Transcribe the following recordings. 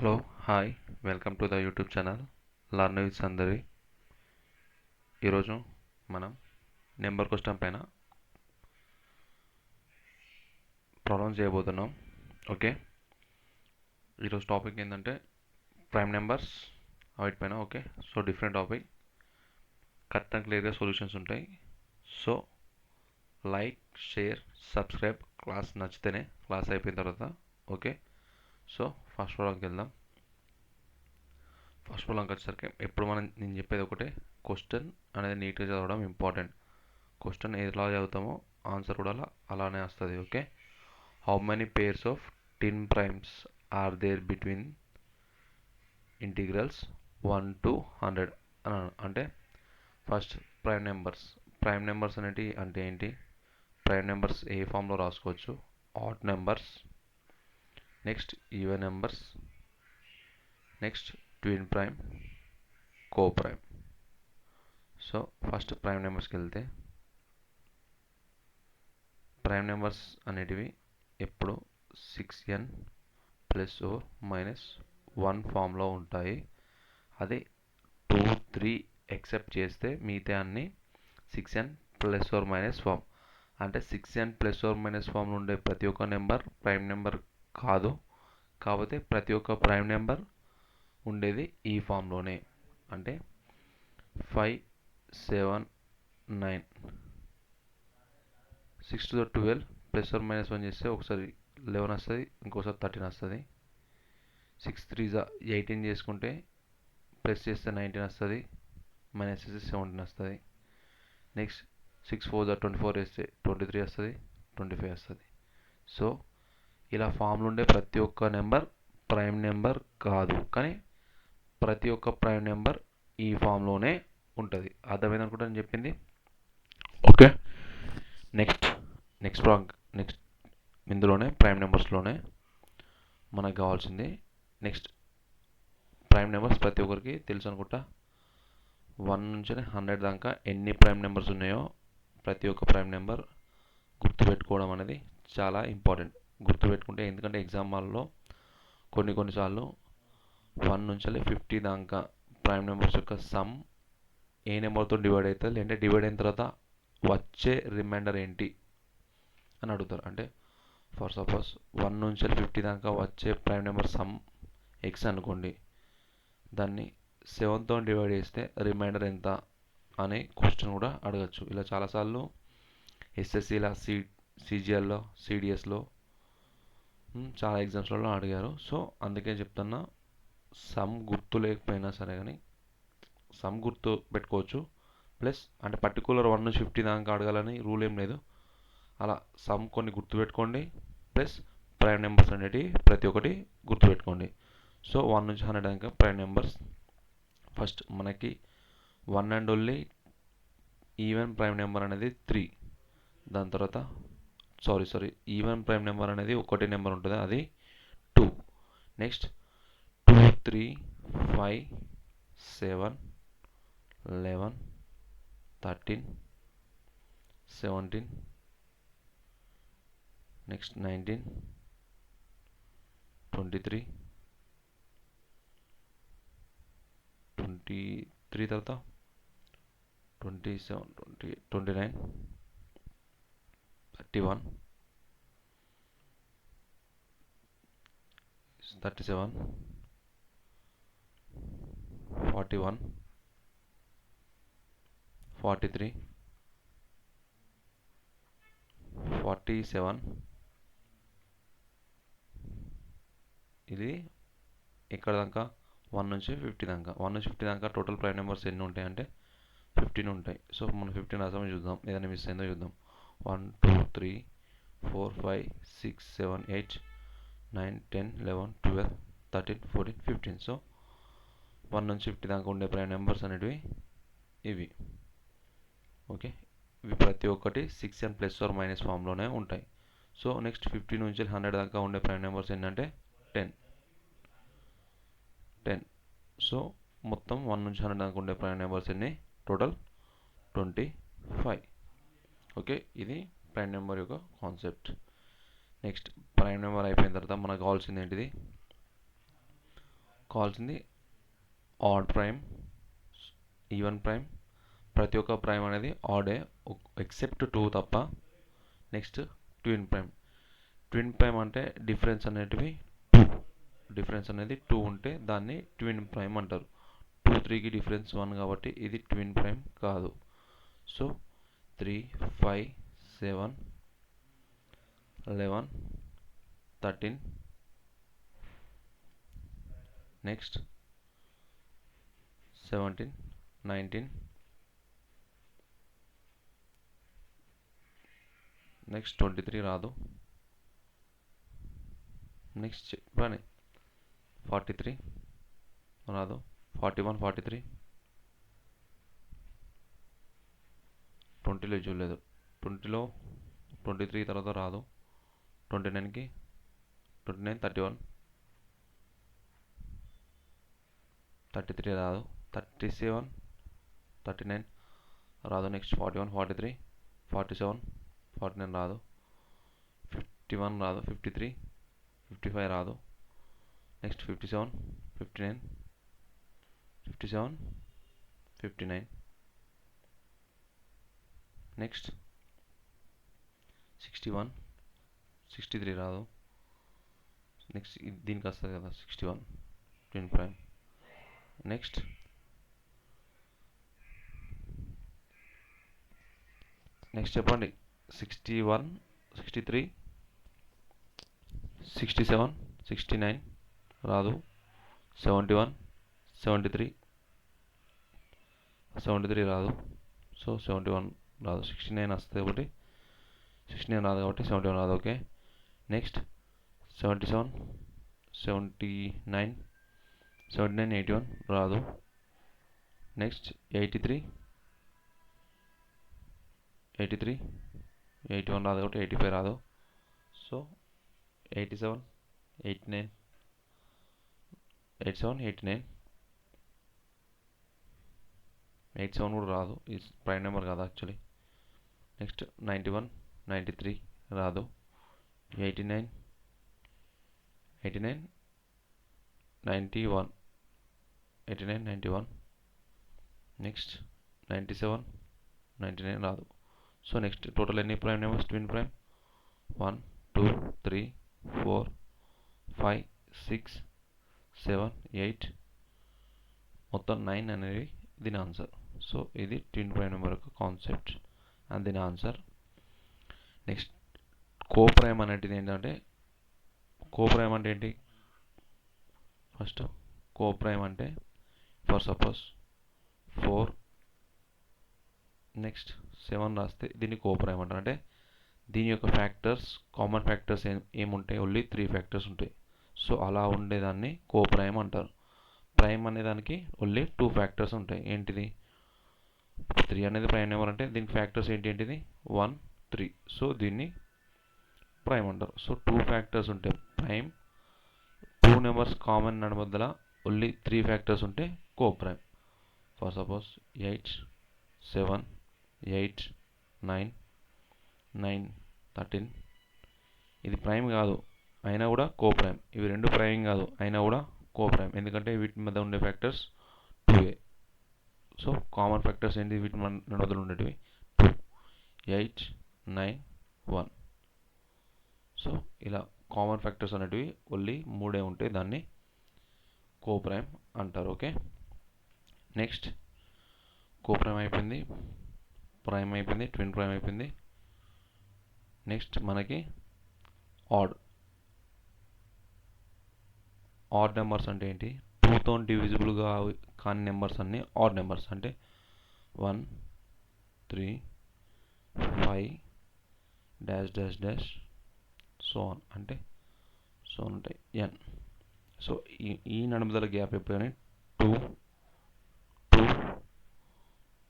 Hello hi welcome to the YouTube channel learn with Sundari. ఈరోజు మనం number question పైన problem చేయబోతున్నాం. ఓకే, ఈరోజు టాపిక్ ఏంటంటే ప్రైమ్ నెంబర్స్ వాటిపైన. Okay, so different topic, correct and క్లియర్గా సొల్యూషన్స్ ఉంటాయి. So like, share, subscribe. Class నచ్చితేనే, క్లాస్ అయిపోయిన తర్వాత. ఓకే, సో ఫస్ట్ ప్రాబ్లంకి వెళ్దాం. ఫస్ట్ ప్రాబ్లంకి వచ్చేసరికి ఎప్పుడు నేను చెప్పేది ఒకటే, క్వశ్చన్ అనేది నీట్గా చదవడం ఇంపార్టెంట్. క్వశ్చన్ ఎలా చదువుతామో ఆన్సర్ కూడా అలానే వస్తుంది. Okay, how many pairs of 10 primes are there between integrals 1 to 100 అంటే ఫస్ట్ ప్రైమ్ నెంబర్స్ అనేటి అంటే ఏంటి, ప్రైమ్ నెంబర్స్ ఏ ఫామ్లో రాసుకోవచ్చు, odd numbers, next even numbers, next twin prime, co prime. So first prime నెంబర్స్కి వెళ్తే, ప్రైమ్ నెంబర్స్ అనేటివి ఎప్పుడు 6n ప్లస్ ఓ మైనస్ 1 ఫామ్లో ఉంటాయి. అది 2, 3 ఎక్సెప్ట్ చేస్తే మిగతా అన్ని 6n plus or minus form. అంటే 6n ప్లస్ ఓర్ మైనస్ ఫామ్లో ఉండే ప్రతి ఒక్క నెంబర్ ప్రైమ్ నెంబర్ కాదు. కాకపోతే ప్రతి ఒక్క ప్రైమ్ నెంబర్ ఉండేది ఈ ఫామ్లోనే. అంటే 5, 7, 9, 6 to the 12 plus or minus 1 చేస్తే ఒకసారి 11 వస్తుంది, ఇంకోసారి 13 వస్తుంది. 6 3 18 చేసుకుంటే ప్లస్ చేస్తే 19 వస్తుంది, మైనస్ చేస్తే 17 వస్తుంది. నెక్స్ట్ 6 4 24 వేస్తే 23 వస్తుంది, 25 వస్తుంది. సో ఇలా ఫామ్లో ఉండే ప్రతి ఒక్క నెంబర్ ప్రైమ్ నెంబర్ కాదు, కానీ ప్రతి ఒక్క ప్రైమ్ నెంబర్ ఈ ఫామ్లోనే ఉంటుంది. అర్థమైంది అనుకుంటా నేను చెప్పింది. ఓకే, నెక్స్ట్ నెక్స్ట్ ఇందులోనే ప్రైమ్ నెంబర్స్లోనే మనకు కావాల్సింది. నెక్స్ట్ ప్రైమ్ నెంబర్స్ ప్రతి ఒక్కరికి తెలుసు అనుకుంటా. 1 నుంచి 100 దాకా ఎన్ని ప్రైమ్ నెంబర్స్ ఉన్నాయో ప్రతి ఒక్క ప్రైమ్ నెంబర్ గుర్తుపెట్టుకోవడం అనేది చాలా ఇంపార్టెంట్. గుర్తుపెట్టుకుంటే, ఎందుకంటే ఎగ్జామ్ హాల్లో కొన్నిసార్లు 1 నుంచి 50 దాకా ప్రైమ్ నెంబర్స్ యొక్క సమ్ ఏ నెంబర్తో డివైడ్ అవుతుంది, లేదంటే డివైడ్ అయిన తర్వాత వచ్చే రిమైండర్ ఏంటి అని అడుగుతారు. అంటే ఫర్ సపోజ్ 1 నుంచి 50 దాకా వచ్చే ప్రైమ్ నెంబర్ సమ్ ఎక్స్ అనుకోండి, దాన్ని 7తో డివైడ్ చేస్తే రిమైండర్ ఎంత అనే క్వశ్చన్ కూడా అడగచ్చు. ఇలా చాలాసార్లు ఎస్ఎస్సిలో, సిజిఎల్లో, సిడిఎస్లో, చాలా ఎగ్జామ్స్లలో అడిగారు. సో అందుకే చెప్తున్నా, సమ్ గుర్తు లేకపోయినా సరే కానీ సమ్ గుర్తు పెట్టుకోవచ్చు. ప్లస్ అంటే పర్టికులర్ 1 నుంచి 50 దాకా అడగాలని రూల్ ఏం లేదు. అలా సమ్ కొన్ని గుర్తుపెట్టుకోండి, ప్లస్ ప్రైమ్ నెంబర్స్ అనేటివి ప్రతి ఒక్కటి గుర్తుపెట్టుకోండి. సో 1 నుంచి 100 దాకా ప్రైమ్ నెంబర్స్. ఫస్ట్ మనకి 1 and only even prime number అనేది 3. దాని తర్వాత ఈవెన్ ప్రైమ్ నెంబర్ అనేది ఒకటి నెంబర్ ఉంటుంది, అది 2. నెక్స్ట్ 2, 3, 5, 7, 11, 13, 17, నెక్స్ట్ 19, 23, 23 తర్వాత 27, 28, 29, 31, 37, 41, 43, 47. ఇది ఇక్కడ దాకా 1 నుంచి 50 దాకా. 1 నుంచి 50 దాకా టోటల్ ప్రైమ్ నెంబర్స్ ఎన్ని ఉంటాయి అంటే 15 ఉంటాయి. సో మనం 15 రాసామని చూద్దాం, ఏదైనా మిస్ అయిందో చూద్దాం. 1 2 3 4 5 6 7 8 9 10 11 12 13 14 15. సో 1 నుంచి 50 దాకా ఉండే ప్రైమ్ నెంబర్స్ అనేటివి ఇవి. ఓకే, ఇవి ప్రతి ఒక్కటి 6n ప్లస్ ఆర్ మైనస్ ఫామ్లోనే ఉంటాయి. సో నెక్స్ట్ 50 నుంచి 100 దాకా ఉండే ప్రైమ్ నెంబర్స్ ఏంటంటే 10. సో మొత్తం 1 నుంచి 100 దాకా ఉండే ప్రైమ్ నెంబర్స్ ఎన్ని, టోటల్ 25. ఓకే, ఇది ప్రైమ్ నెంబర్ యొక్క కాన్సెప్ట్. నెక్స్ట్ ప్రైమ్ నెంబర్ అయిపోయిన తర్వాత మనకు కావాల్సింది ఏంటిది, కావాల్సింది ఆడ్ ప్రైమ్, ఈవెన్ ప్రైమ్. ప్రతి ఒక్క ప్రైమ్ అనేది ఆడే ఎక్సెప్ట్ 2 తప్ప. Next twin prime. Twin prime అంటే డిఫరెన్స్ అనేది 2 ఉంటే దాన్ని ట్విన్ ప్రైమ్ అంటారు. 2 3కి డిఫరెన్స్ 1 కాబట్టి ఇది ట్విన్ ప్రైమ్ కాదు. సో 3 5 7 11 13 నెక్స్ట్ 17 19 నెక్స్ట్ 23 రాదు. నెక్స్ట్ చెప్పండి 43 రాదు. 41 43 20లో చూడలేదు. 20లో 23 తర్వాత రాదు. 29కి 29 31 33 రాదు. 37 39 రాదు. నెక్స్ట్ 41 43 47 49 రాదు. 51 రాదు. 53 55 రాదు. నెక్స్ట్ 57 59 57 59 నెక్స్ట్ 61 63 రాదు. నెక్స్ట్ దీనికి వస్తుంది కదా 61 ట్విన్ ప్రైమ్. నెక్స్ట్ చెప్పండి 61 63 67 69 రాదు. 71 73 రాదు. సో 71 రాదు. 69 వస్తుంది ఒకటి. 69 రాదు కాబట్టి 71 రాదు. ఓకే. నెక్స్ట్ 77 79 81 రాదు. నెక్స్ట్ 83 81 రాదు కాబట్టి 85 రాదు. సో 87 89 87 కూడా రాదు. ఇది ప్రైమ్ నెంబర్ కాదు యాక్చువల్లీ. నెక్స్ట్ 91 93 రాదు. 89 91 నెక్స్ట్ 97 99 రాదు. సో నెక్స్ట్ టోటల్ ఎన్ని ప్రైమ్ నెంబర్స్ ట్విన్ ప్రైమ్? 1 2 3 4 5 6 7 8 మొత్తం 9 అనేది దీని ఆన్సర్. సో ఇది ట్విన్ ప్రైమ్ నెంబర్ యొక్క కాన్సెప్ట్ అండ్ దీని ఆన్సర్. నెక్స్ట్ కో ప్రైమ్ అనేది ఏంటంటే, కో ప్రైమ్ అంటే ఏంటి? ఫస్ట్ కో ప్రైమ్ అంటే ఫర్ సపోజ్ 4 నెక్స్ట్ 7 రాస్తే దీన్ని కో ప్రైమ్ అంటారు. అంటే దీని యొక్క ఫ్యాక్టర్స్, కామన్ ఫ్యాక్టర్స్ ఏముంటాయి? ఓన్లీ 3 ఫ్యాక్టర్స్ ఉంటాయి. సో అలా ఉండేదాన్ని కో ప్రైమ్ అంటారు. ప్రైమ్ అనే దానికి ఓన్లీ 2 ఫ్యాక్టర్స్ ఉంటాయి. ఏంటిది? 3 అనేది ప్రైమ్ నెంబర్ అంటే దీనికి ఫ్యాక్టర్స్ ఏంటిది? 1 3. సో దీన్ని ప్రైమ్ అంటారు. సో 2 ఫ్యాక్టర్స్ ఉంటాయి ప్రైమ్. 2 నెంబర్స్ కామన్ నడమద్దల ఓన్లీ 3 ఫ్యాక్టర్స్ ఉంటే కో ప్రైమ్. For suppose 8 7 8 9 9 13. ఇది ప్రైమ్ కాదు అయినా కూడా కో ప్రైమ్. ఇవి రెండు ప్రైమ్ కాదు అయినా కూడా కో ప్రైమ్. ఎందుకంటే వీటి మధ్య ఉండే factors 2a. So common factors ఏంటి వీటి మధ్య ఉండేటివి? 2 8 9 1. సో ఇలా కామన్ ఫ్యాక్టర్స్ అనేటివి ఓన్లీ 3 ఉంటాయి. దాన్ని కో ప్రైమ్ అంటారు. ఓకే. నెక్స్ట్ కో ప్రైమ్ అయిపోయింది, ప్రైమ్ అయిపోయింది, ట్విన్ ప్రైమ్ అయిపోయింది. నెక్స్ట్ మనకి ఆడ్ నెంబర్స్ అంటే ఏంటి? 2తో డివిజిబుల్గా కాని నెంబర్స్ అన్నీ ఆడ్ నెంబర్స్. అంటే 1 3 5 dash dash dash so on. అంటే సో ఉంటాయి n. సో ఈ నడుమదల గ్యాప్ ఎప్పుడైనా 2 2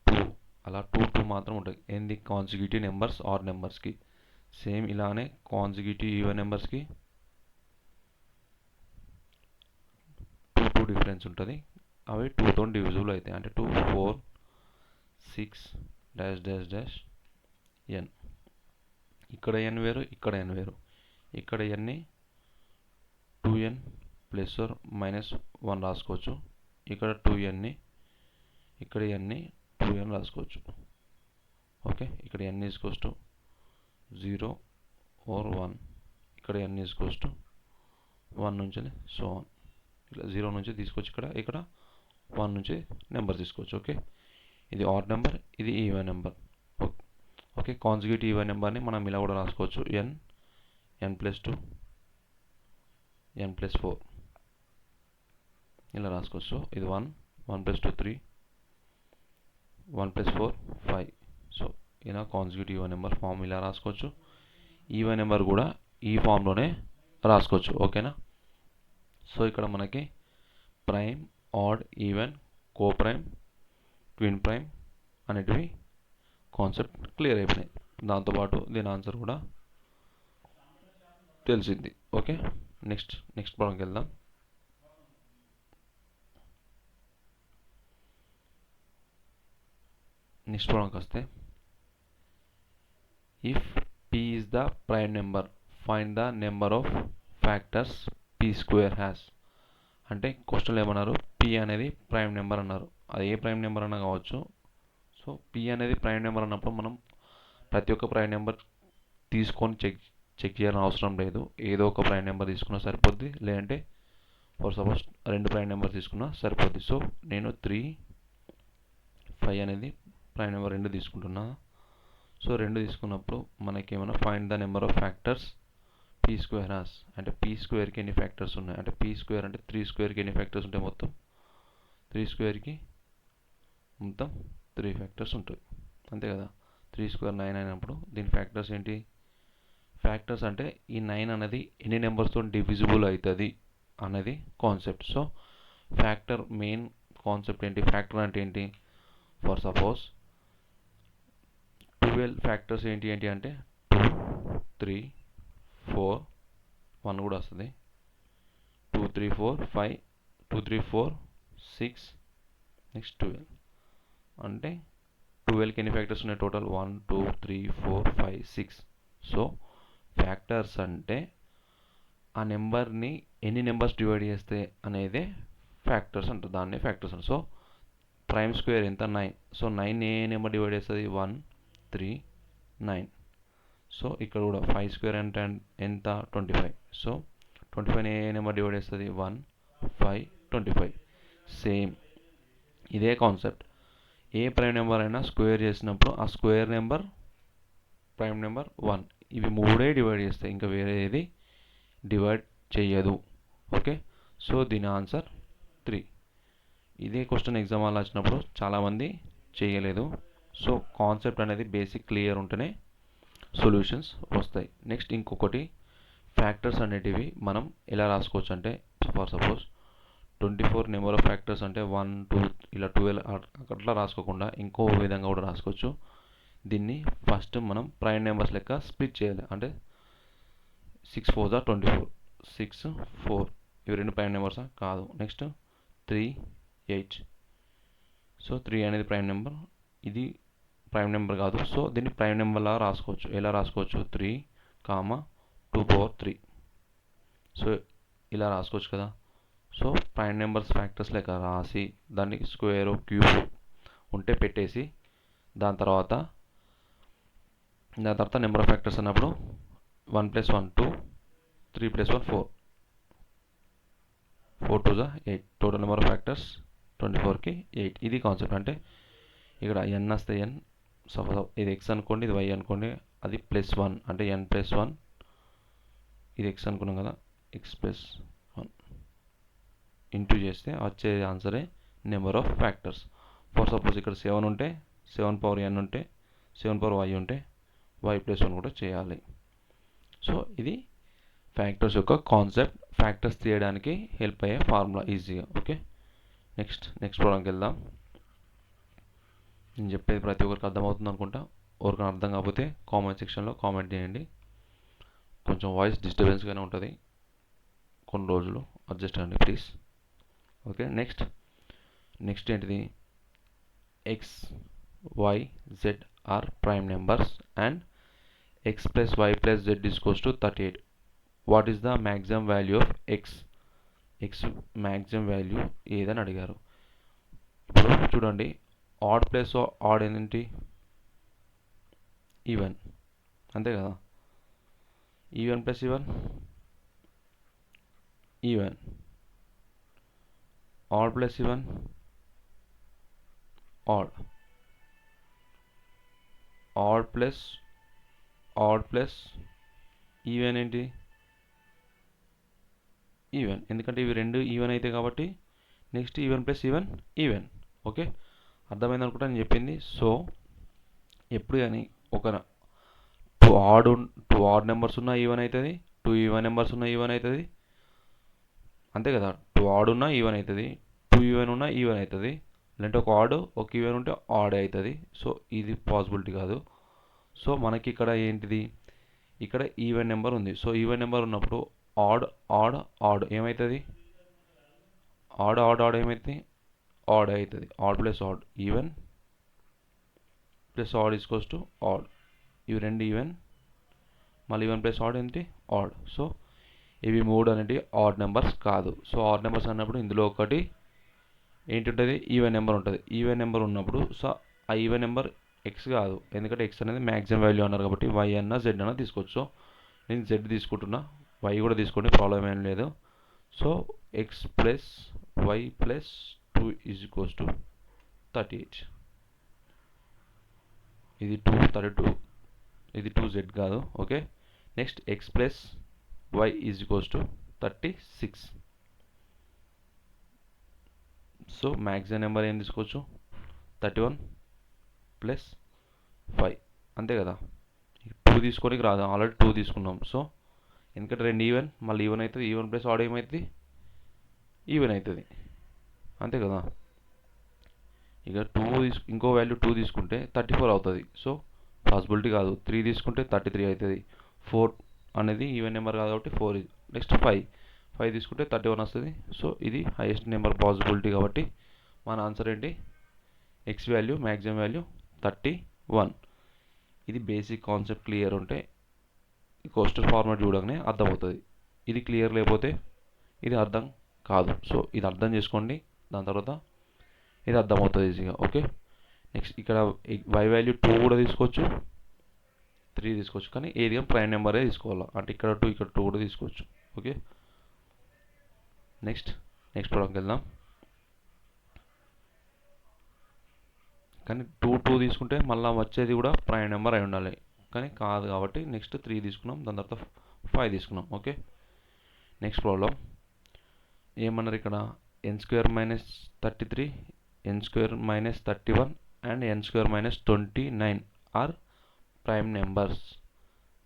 2 అలా 2 2 మాత్రం ఉంటుంది. ఏంది? కాన్సిక్యూటివ్ నెంబర్స్ ఆడ్ నెంబర్స్కి. సేమ్ ఇలానే కాన్సిక్యూటివ్ ఈవెన్ నెంబర్స్కి 2 2 డిఫరెన్స్ ఉంటుంది. అవి 2తో డివిజిబుల్ అవుతాయి. అంటే 2 4 6 డాష్ డాష్ డాష్ n. ఇక్కడ n వేరు, ఇక్కడ n వేరు. ఇక్కడ n 2n plus or minus 1 రాసుకోవచ్చు. ఇక్కడ 2n, ఇక్కడ n 2n రాసుకోవచ్చు. ఓకే, ఇక్కడ n ఈక్వల్స్ టు 0 or 1, ఇక్కడ n ఈక్వల్స్ టు 1 నుంచి సో ఆన్. ఇలా 0 నుంచి తీసుకొచ్చి ఇక్కడ 1 నుంచి నెంబర్ తీసుకోవచ్చు. ఓకే, ఇది ఆడ్ నెంబర్, ఇది even number. Okay, consecutive even నెంబర్ని మనం ఇలా కూడా రాసుకోవచ్చు. n+2 n+4 ఇలా రాసుకోవచ్చు. సో ఇది 1+2 3 1+4 5. సో ఇలా కాన్సిక్యూటివ్ ఈవెన్ నెంబర్ ఫామ్ ఇలా రాసుకోవచ్చు. ఈవెన్ నెంబర్ కూడా ఈ ఫామ్లోనే రాసుకోవచ్చు. ఓకేనా. సో ఇక్కడ మనకి ప్రైమ్, ఆడ్, ఈవెన్, కో ప్రైమ్, ట్విన్ ప్రైమ్ అనేటివి కాన్సెప్ట్ క్లియర్ అయిపోయినాయి. దాంతోపాటు దీని ఆన్సర్ కూడా తెలిసింది. ఓకే, నెక్స్ట్ ప్రాబ్లంకి వెళ్దాం. నెక్స్ట్ ప్రాబ్లంకి వస్తే, if p is the prime number, find the number of factors p square has. అంటే క్వశ్చన్లో ఏమన్నారు, p అనేది ప్రైమ్ నెంబర్ అన్నారు. అది ఏ ప్రైమ్ నెంబర్ అన్నా కావచ్చు. సో p అనేది ప్రైమ్ నెంబర్ అన్నప్పుడు మనం ప్రతి ఒక్క ప్రైమ్ నెంబర్ తీసుకొని చెక్ చేయాలని అవసరం లేదు. ఏదో ఒక ప్రైమ్ నెంబర్ తీసుకున్నా సరిపోద్ది, లేదంటే ఫర్ సపోజ్ 2 ప్రైమ్ నెంబర్ తీసుకున్నా సరిపోద్ది. సో నేను 3 5 అనేది ప్రైమ్ నెంబర్ 2 తీసుకుంటున్నా. సో 2 తీసుకున్నప్పుడు మనకేమైనా find the number of factors p square has. అంటే p స్క్వేర్కి ఎన్ని ఫ్యాక్టర్స్ ఉన్నాయి, అంటే p స్క్వేర్ అంటే 3 స్క్వేర్కి ఎన్ని ఫ్యాక్టర్స్ ఉంటాయి, మొత్తం 3 స్క్వేర్కి మొత్తం 3 ఫ్యాక్టర్స్ ఉంటుంది, అంతే కదా. 3 స్క్వేర్ 9 అయినప్పుడు దీని ఫ్యాక్టర్స్ ఏంటి, ఫ్యాక్టర్స్ అంటే ఈ 9 అనేది ఎన్ని నెంబర్స్తో డివిజిబుల్ అవుతుంది అనేది concept. So factor main concept ఏంటి, ఫ్యాక్టర్ అంటే ఏంటి. ఫర్ సపోజ్ 12 ఫ్యాక్టర్స్ ఏంటి అంటే 2 3 4 1 కూడా వస్తుంది, 2 3 4 5 2 3 4 6 నెక్స్ట్ 12. అంటే 12కి ఎన్ని ఫ్యాక్టర్స్ ఉన్నాయి టోటల్, 1 2 3 4 5 6. సో ఫ్యాక్టర్స్ అంటే ఆ నెంబర్ని ఎన్ని నెంబర్స్ డివైడ్ చేస్తే అనేదే ఫ్యాక్టర్స్ అంటారు, దాన్నే ఫ్యాక్టర్స్ అంటారు. సో ప్రైమ్ స్క్వేర్ ఎంత 9. సో 9 ఏ నెంబర్ డివైడ్ చేస్తుంది, 1 3 9. సో ఇక్కడ కూడా 5 స్క్వేర్ అంటే ఎంత 25. సో 25 ఏ నెంబర్ డివైడ్ చేస్తుంది, 1 5 25. సేమ్ ఇదే కాన్సెప్ట్. ఏ ప్రైమ్ నెంబర్ అయినా స్క్వేర్ చేసినప్పుడు ఆ స్క్వేర్ నెంబర్ ప్రైమ్ నెంబర్ 1, ఇవి మూడే డివైడ్ చేస్తాయి, ఇంకా వేరే ఏది డివైడ్ చేయదు. ఓకే, సో దీని ఆన్సర్ 3. ఇదే క్వశ్చన్ ఎగ్జామ్ వాళ్ళు వచ్చినప్పుడు చాలామంది చేయలేదు. సో కాన్సెప్ట్ అనేది బేసిక్ క్లియర్ ఉంటేనే సొల్యూషన్స్ వస్తాయి. నెక్స్ట్ ఇంకొకటి, ఫ్యాక్టర్స్ అనేటివి మనం ఎలా రాసుకోవచ్చు అంటే, for suppose 24 number of factors అంటే 1 2 ఇలా 12 అట్లా రాసుకోకుండా ఇంకో విధంగా కూడా రాసుకోవచ్చు. దీన్ని ఫస్ట్ మనం ప్రైమ్ నెంబర్స్ లెక్క స్ప్లిట్ చేయాలి. అంటే 6 4 24, 6 4 ఇవి 2 ప్రైమ్ నెంబర్సా కాదు. నెక్స్ట్ 3 8. సో 3 అనేది ప్రైమ్ నెంబర్, ఇది ప్రైమ్ నెంబర్ కాదు. సో దీన్ని ప్రైమ్ నెంబర్ లాగా రాసుకోవచ్చు. ఎలా రాసుకోవచ్చు, 3 2 power 3. సో ఇలా రాసుకోవచ్చు కదా. సో ప్రైమ్ నెంబర్స్ ఫ్యాక్టర్స్ లెక్క రాసి దాన్ని స్క్వేర్ క్యూబ్ ఉంటే పెట్టేసి దాని తర్వాత నెంబర్ ఆఫ్ ఫ్యాక్టర్స్ అన్నప్పుడు 1 + 1 2 3 + 1 4 4 2 8. టోటల్ నెంబర్ ఆఫ్ ఫ్యాక్టర్స్ 24కి 8. ఇది కాన్సెప్ట్. అంటే ఇక్కడ n వస్తే n, సపోజ్ ఇది x అనుకోండి, ఇది y అనుకోండి, అది +1 అంటే n+1. ఇది x అనుకున్నాం కదా, x+1 ఇంటూ చేస్తే వచ్చే ఆన్సరే number of factors. For suppose ఇక్కడ 7 ఉంటే 7 పవర్ n ఉంటే 7 పవర్ y ఉంటే y+1 కూడా చేయాలి. సో ఇది ఫ్యాక్టర్స్ యొక్క కాన్సెప్ట్, ఫ్యాక్టర్స్ తీయడానికి హెల్ప్ అయ్యే ఫార్ములా ఈజీగా. ఓకే, నెక్స్ట్ ప్రాబ్లంకి వెళ్దాం. నేను చెప్పేది ప్రతి ఒక్కరికి అర్థమవుతుంది అనుకుంటా. ఎవరికైనా అర్థం కాకపోతే కామెంట్ సెక్షన్లో కామెంట్ చేయండి. కొంచెం వాయిస్ డిస్టర్బెన్స్గానే ఉంటుంది కొన్ని రోజులు, అడ్జస్ట్ అవ్వండి ప్లీజ్. ఓకే, నెక్స్ట్ ఏంటిది, x y z are prime numbers and x + y + z = 38. What is the maximum value of x x maximum value ఏదని అడిగారు. ఇప్పుడు చూడండి, ఆడ్ ప్లస్ ఆడ్ ఏంటి? ఈవెన్, అంతే కదా. Even plus even even, odd plus even odd, odd plus even ఏంటి? Even, ఎందుకంటే ఇవి రెండు ఈవెన్ అయితే కాబట్టి next even plus even even. Okay, అర్థమైంది అనుకుంటా నేను చెప్పింది. సో ఎప్పుడు కానీ ఒక టూ ఆడ్ నెంబర్స్ ఉన్న ఈవెన్ అవుతుంది, టూ ఈవెన్ నెంబర్స్ ఉన్న ఈవెన్ అవుతుంది, అంతే కదా. టూ ఆడ్ ఉన్న ఈవెన్ అవుతుంది, టూ ఈవెన్ ఉన్న ఈవెన్ అవుతుంది, లేదంటే ఒక ఆడ్ ఒక ఈవెన్ ఉంటే ఆడ్ అవుతుంది. సో ఇది పాసిబిలిటీ కాదు. సో మనకి ఇక్కడ ఏంటిది, ఇక్కడ ఈవెన్ నెంబర్ ఉంది. సో ఈవెన్ నెంబర్ ఉన్నప్పుడు ఆడ్ ఆడ్ ఆడ్ ఏమవుతుంది? ఆడ్ ఆడ్ ఆడ్ ఏమవుతుంది? ఆడ్ అవుతుంది. Odd plus odd even plus odd equals to odd. ఇవి రెండు ఈవెన్, మళ్ళీ ఈవెన్ ప్లస్ ఆడ్ ఏంటి? ఆడ్. సో ఇవి మూడు అనేవి ఆడ్ నెంబర్స్ కాదు. సో ఆడ్ నెంబర్స్ అన్నప్పుడు ఇందులో ఒకటి ఏంటి ఉంటుంది? ఈవెన్ నెంబర్ ఉంటుంది. ఈవెన్ నెంబర్ ఉన్నప్పుడు సో ఆ ఈవెన్ నెంబర్ ఎక్స్ కాదు, ఎందుకంటే ఎక్స్ అనేది మ్యాక్సిమం వాల్యూ అన్నారు కాబట్టి వై అన్నా జెడ్ అన్నా తీసుకోవచ్చు. సో నేను జెడ్ తీసుకుంటున్నా, వై కూడా తీసుకోండి, ప్రాబ్లం ఏం లేదు. So x plus y plus 2 is equals to 38. ఇది 232, ఇది 2z కాదు. Okay, next x plus y is equals to 36. So maximum number ఏం తీసుకోవచ్చు? 31 ప్లస్ 5, అంతే కదా. 2 తీసుకోనికి రాదు, ఆల్రెడీ 2 తీసుకున్నాం. సో ఎందుకంటే రెండు ఈవెన్, మళ్ళీ ఈవెన్ అవుతుంది, ఈవెన్ ప్లస్ ఆడ్ ఏమవుతుంది? ఈవెన్ అవుతుంది, అంతే కదా. ఇక ఇంకో వాల్యూ 2 తీసుకుంటే 34 అవుతుంది. సో పాసిబిలిటీ కాదు. 3 తీసుకుంటే 33 అవుతుంది. 4 అనేది ఈవెన్ నెంబర్ కాదు కాబట్టి 4. నెక్స్ట్ 5 తీసుకుంటే 31 వస్తుంది. సో ఇది హైయెస్ట్ నెంబర్ పాసిబిలిటీ కాబట్టి మన ఆన్సర్ ఏంటి? X value maximum value 31. ఇది బేసిక్ కాన్సెప్ట్ క్లియర్ ఉంటే క్వశ్చన్ ఫార్మాట్ చూడగానే అర్థమవుతుంది. ఇది క్లియర్ లేకపోతే ఇది అర్థం కాదు. సో ఇది అర్థం చేసుకోండి, దాని తర్వాత ఇది అర్థమవుతుంది ఈజీగా. ఓకే, నెక్స్ట్ ఇక్కడ వై వాల్యూ 2 కూడా తీసుకోవచ్చు, 3 తీసుకోవచ్చు, కానీ ఏది ప్రైమ్ నెంబరే తీసుకోవాలి. అంటే ఇక్కడ 2 ఇక్కడ 2 కూడా తీసుకోవచ్చు. ఓకే, నెక్స్ట్ ప్రాబ్లంకి వెళ్దాం. కానీ 2 తీసుకుంటే మళ్ళీ వచ్చేది కూడా ప్రైమ్ నెంబర్ అయి ఉండాలి, కానీ కాదు కాబట్టి నెక్స్ట్ 3 తీసుకున్నాం, దాని తర్వాత 5 తీసుకున్నాం. ఓకే, నెక్స్ట్ ప్రాబ్లం ఏమన్నారు ఇక్కడ? n² - 33, n² - 31 and n² - 29 are prime numbers.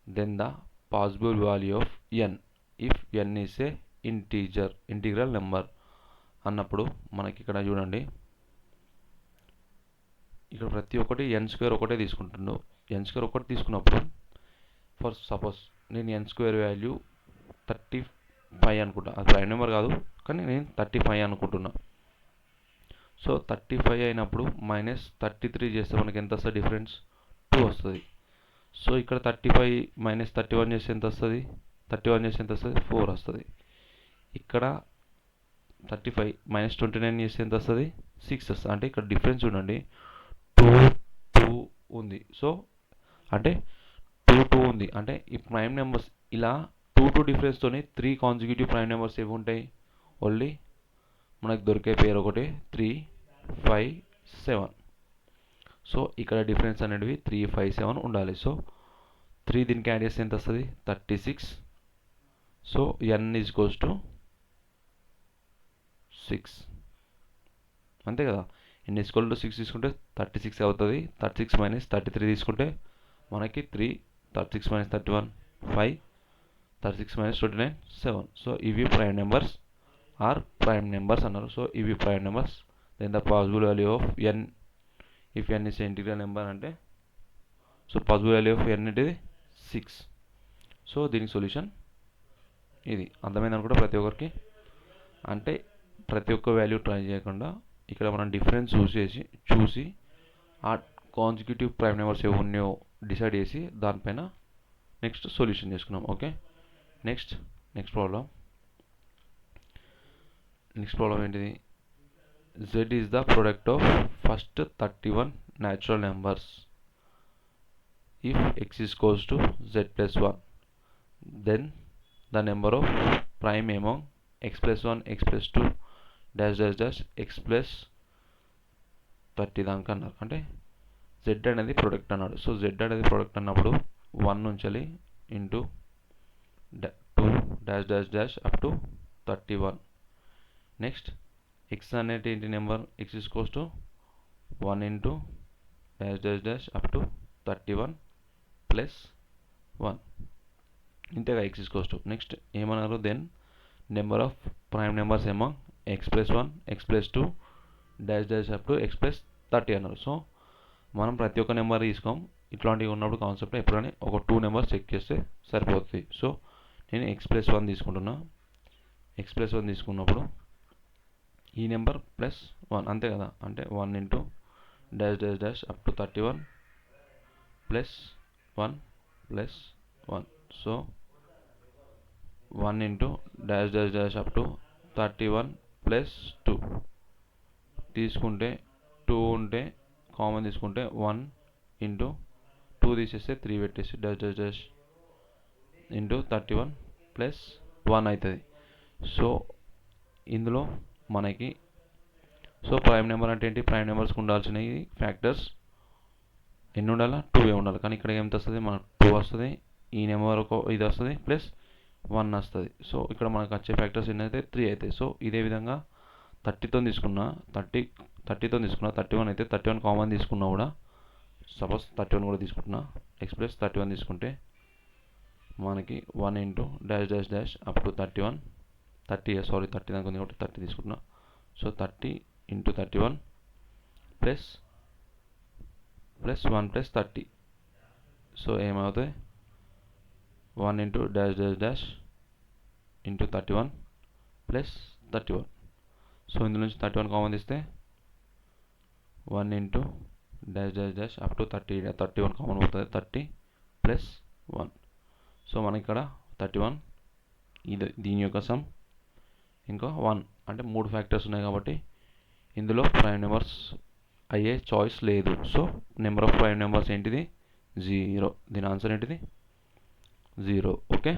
Then the possible value of n if n is a integral number అన్నప్పుడు మనకి ఇక్కడ చూడండి, ఇక్కడ ప్రతి ఒక్కటి n² ఒకటే తీసుకుంటుండు. n² ఒకటి తీసుకున్నప్పుడు ఫర్ సపోజ్ నేను n² వాల్యూ 35 అనుకుంటా. అది ప్రైమ్ నెంబర్ కాదు, కానీ నేను 35 అనుకుంటున్నా. సో 35 అయినప్పుడు -33 చేస్తే మనకి ఎంత వస్తుంది? డిఫరెన్స్ 2 వస్తుంది. సో ఇక్కడ 35 - 31 చేస్తే ఎంత వస్తుంది? 31 చేస్తే ఎంత వస్తుంది? 4 వస్తుంది. ఇక్కడ 35 - 29 చేస్తే ఎంత వస్తుంది? 6 వస్తుంది. అంటే ఇక్కడ డిఫరెన్స్ చూడండి, 2 ఉంది. సో అంటే 2 ఉంది. అంటే ఈ ప్రైమ్ నెంబర్స్ ఇలా 2 డిఫరెన్స్తోనే 3 కాన్సిక్యూటివ్ ప్రైమ్ నెంబర్స్ ఏవి ఉంటాయి? ఓన్లీ మనకు దొరికే పేరు ఒకటి 3, 5, 7. సో ఇక్కడ డిఫరెన్స్ అనేవి 3, 5, 7 ఉండాలి. సో 3 దీనికి యాడ్ చేస్తే ఎంత వస్తుంది? 36. So n is equals to 6, అంతే కదా. n ఈజ్ ఈక్వల్ టు 6 తీసుకుంటే 36 అవుతుంది. 36 - 33 తీసుకుంటే మనకి 3, 36 - 31 5, 36 - 29 7. సో ఇవి prime numbers are prime numbers అన్నారు. సో ఇవి prime numbers. Then the possible value of n if n is integral number అంటే, so possible value of n అంటే 6. సో దీనికి సొల్యూషన్ ఇది. అర్థమైంది అనుకుంటా ప్రతి ఒక్కరికి. అంటే ప్రతి ఒక్క వాల్యూ ట్రై చేయకుండా ఇక్కడ మనం డిఫరెన్స్ చూసి ఆ కాన్సిక్యూటివ్ ప్రైమ్ నెంబర్స్ ఏవి ఉన్నాయో డిసైడ్ చేసి దానిపైన నెక్స్ట్ సొల్యూషన్ చేసుకున్నాం. Okay, next problem. Next problem ఏంటిది, z is the product of first 31 natural numbers if x is equals to z plus 1, then the number of prime among x plus 1 x plus 2 dash dash dash x plus 30 దాకా అన్నారు. అంటే z అనేది product అన్నాడు. So z అనేది product అన్నప్పుడు 1 నుంచి into 2 dash dash dash up to 31. Next x అనేది ఏంటి number, x is equals to 1 into dash dash dash up to 31 plus 1, ఇంతేగా x is equals to. Next ఏమన్నారు, then number of prime numbers ఏమో x plus 1 x plus 2 dash dash up to x plus 30 అన్నారు. So మనం ప్రతి ఒక్క number తీసుకోం, ఇట్లాంటివి ఉన్నప్పుడు concept ఎప్పుడైనా ఒక 2 నెంబర్స్ చెక్ చేస్తే సరిపోతుంది. సో నేను x ప్లస్ 1 తీసుకుంటున్నా. x ప్లస్ 1 తీసుకున్నప్పుడు ఈ నెంబర్ ప్లస్ 1 అంతే కదా, అంటే 1 into dash dash dash up to 31 plus 1 plus 1. So 1 into dash dash dash up to 31 plus 2 తీసుకుంటే 2 ఉంటే కామన్ తీసుకుంటే 1 ఇంటూ 2 తీసేస్తే 3 పెట్టేసి dash dash dash into 31 plus 1 అవుతుంది. సో ఇందులో మనకి సో ప్రైమ్ నెంబర్ అంటే ఏంటి, ప్రైమ్ నెంబర్స్కి ఉండాల్సినవి ఫ్యాక్టర్స్ ఎన్ని ఉండాలా, 2 ఉండాలి. కానీ ఇక్కడ ఎంత వస్తుంది, మనకు 2 వస్తుంది, ఈ నెంబర్ ఒక ఇది వస్తుంది ప్లస్ 1 వస్తుంది. సో ఇక్కడ మనకు వచ్చే ఫ్యాక్టర్స్ ఎన్ని అయితే 3 అవుతాయి. సో ఇదే విధంగా 30తో తీసుకున్నా 30తో తీసుకున్నా 31 అయితే 31 కామన్ తీసుకున్నా కూడా, సపోజ్ 31 కూడా తీసుకుంటున్నా, x ప్లస్ 31 తీసుకుంటే మనకి 1 into dash dash dash up to 31 30 దానికి ఉంది కాబట్టి 30 తీసుకుంటున్నా. So 30 into 31 plus 1 plus 30. So ఏమవుతుంది, 1 into dash dash dash into 31 plus 31. So ఇందులో నుంచి 31 కామన్ తీస్తే 1 into dash dash dash up to 31 common పోతుంది, 30 ప్లస్ 1. సో మనకి ఇక్కడ 31 ఇది దీని యొక్క సమ్, ఇంకా 1 అంటే 3 ఫ్యాక్టర్స్ ఉన్నాయి కాబట్టి ఇందులో ప్రైమ్ నెంబర్స్ అయ్యే చాయిస్ లేదు. So number of prime numbers ఏంటిది 0, దీని ఆన్సర్ ఏంటిది 0. ఓకే,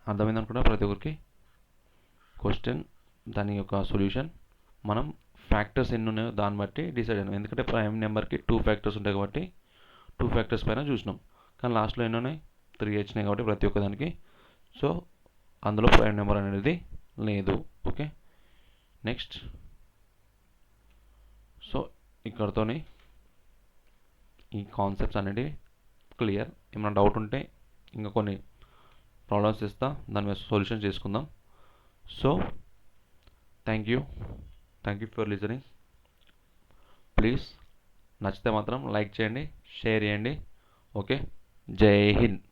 అర్థమైంది అనుకుంటా ప్రతి ఒక్కరికి. క్వశ్చన్ దాని యొక్క సొల్యూషన్ మనం ఫ్యాక్టర్స్ ఎన్ని ఉన్నాయో దాన్ని బట్టి డిసైడ్ అయినాం. ఎందుకంటే ప్రైమ్ నెంబర్కి 2 ఫ్యాక్టర్స్ ఉంటాయి కాబట్టి 2 ఫ్యాక్టర్స్ పైన చూసినాం. కానీ లాస్ట్లో ఎన్ని ఉన్నాయి, 3 వచ్చినాయి కాబట్టి ప్రతి ఒక్క దానికి. సో అందులో ప్రైమ్ నెంబర్ అనేది లేదు. Okay, next. సో ఇక్కడతోని ఈ కాన్సెప్ట్స్ అనేవి క్లియర్. ఏమైనా డౌట్ ఉంటే ఇంకా కొన్ని ప్రాబ్లమ్స్ ఇస్తా, దాని మీద సొల్యూషన్ చేసుకుందాం. So thank you for listening. Please నచ్చితే మాత్రం లైక్ చేయండి, షేర్ చేయండి. ఓకే, జై హింద్.